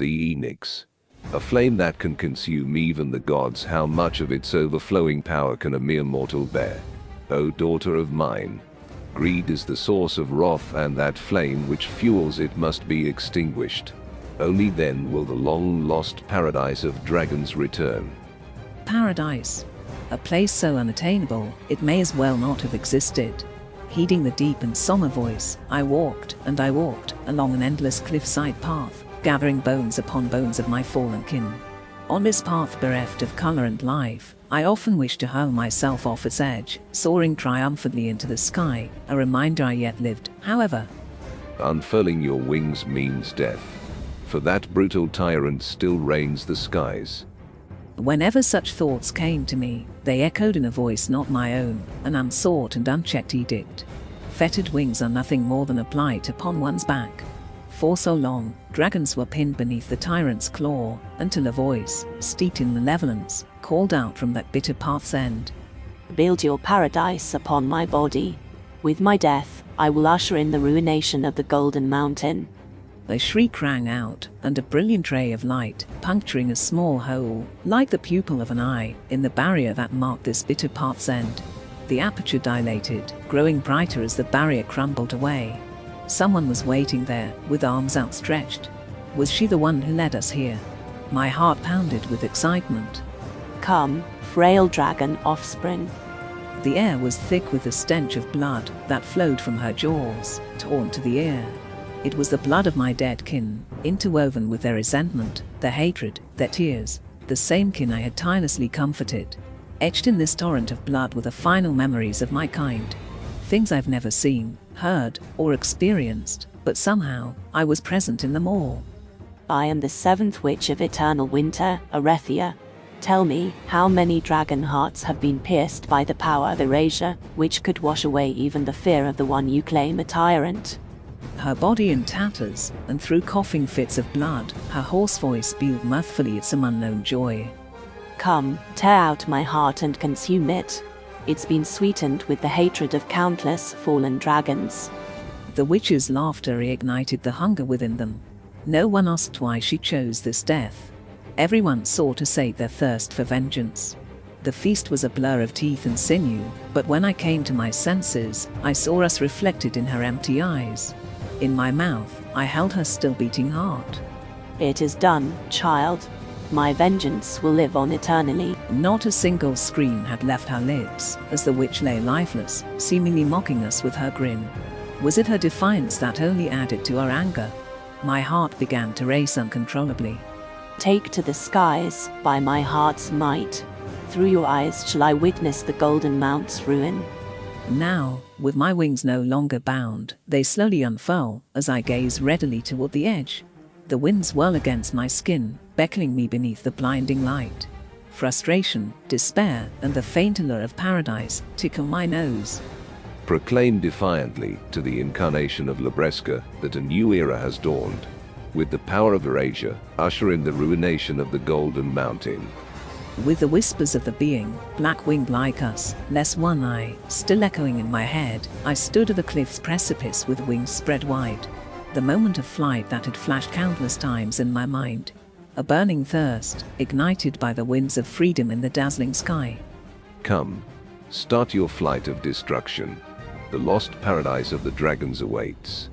The Enix. A flame that can consume even the gods. How much of its overflowing power can a mere mortal bear? O daughter of mine, greed is the source of wrath, and that flame which fuels it must be extinguished. Only then will the long-lost paradise of dragons return. Paradise. A place so unattainable, it may as well not have existed. Heeding the deep and somber voice, I walked and I walked along an endless cliffside path, gathering bones upon bones of my fallen kin. On this path bereft of color and life, I often wished to hurl myself off its edge, soaring triumphantly into the sky, a reminder I yet lived. However, unfurling your wings means death, for that brutal tyrant still reigns the skies. Whenever such thoughts came to me, they echoed in a voice not my own, an unsought and unchecked edict. Fettered wings are nothing more than a blight upon one's back. For so long, dragons were pinned beneath the tyrant's claw, until a voice, steeped in malevolence, called out from that bitter path's end. Build your paradise upon my body. With my death, I will usher in the ruination of the Golden Mountain. A shriek rang out, and a brilliant ray of light, puncturing a small hole, like the pupil of an eye, in the barrier that marked this bitter path's end. The aperture dilated, growing brighter as the barrier crumbled away. Someone was waiting there, with arms outstretched. Was she the one who led us here? My heart pounded with excitement. Come, frail dragon offspring. The air was thick with the stench of blood that flowed from her jaws, torn to the ear. It was the blood of my dead kin, interwoven with their resentment, their hatred, their tears, the same kin I had tirelessly comforted. Etched in this torrent of blood were the final memories of my kind. Things I've never seen, heard, or experienced, but somehow, I was present in them all. I am the seventh witch of eternal winter, Arethia. Tell me, how many dragon hearts have been pierced by the power of erasure, which could wash away even the fear of the one you claim a tyrant? Her body in tatters, and through coughing fits of blood, her hoarse voice spewed mirthfully at some unknown joy. Come, tear out my heart and consume it. It's been sweetened with the hatred of countless fallen dragons. The witch's laughter reignited the hunger within them. No one asked why she chose this death. Everyone sought to sate their thirst for vengeance. The feast was a blur of teeth and sinew, but when I came to my senses, I saw us reflected in her empty eyes. In my mouth, I held her still beating heart. It is done, child. My vengeance will live on eternally. Not a single scream had left her lips, as the witch lay lifeless, seemingly mocking us with her grin. Was it her defiance that only added to our anger? My heart began to race uncontrollably. Take to the skies, by my heart's might. Through your eyes shall I witness the Golden Mount's ruin. Now, with my wings no longer bound, they slowly unfurl as I gaze readily toward the edge. The winds whirl against my skin, beckoning me beneath the blinding light. Frustration, despair, and the faint allure of paradise tickle my nose. Proclaim defiantly to the incarnation of Libresca that a new era has dawned. With the power of erasure, usher in the ruination of the Golden Mountain. With the whispers of the being, black-winged like us, less one eye, still echoing in my head, I stood at the cliff's precipice with wings spread wide. The moment of flight that had flashed countless times in my mind. A burning thirst, ignited by the winds of freedom in the dazzling sky. Come, start your flight of destruction. The lost paradise of the dragons awaits.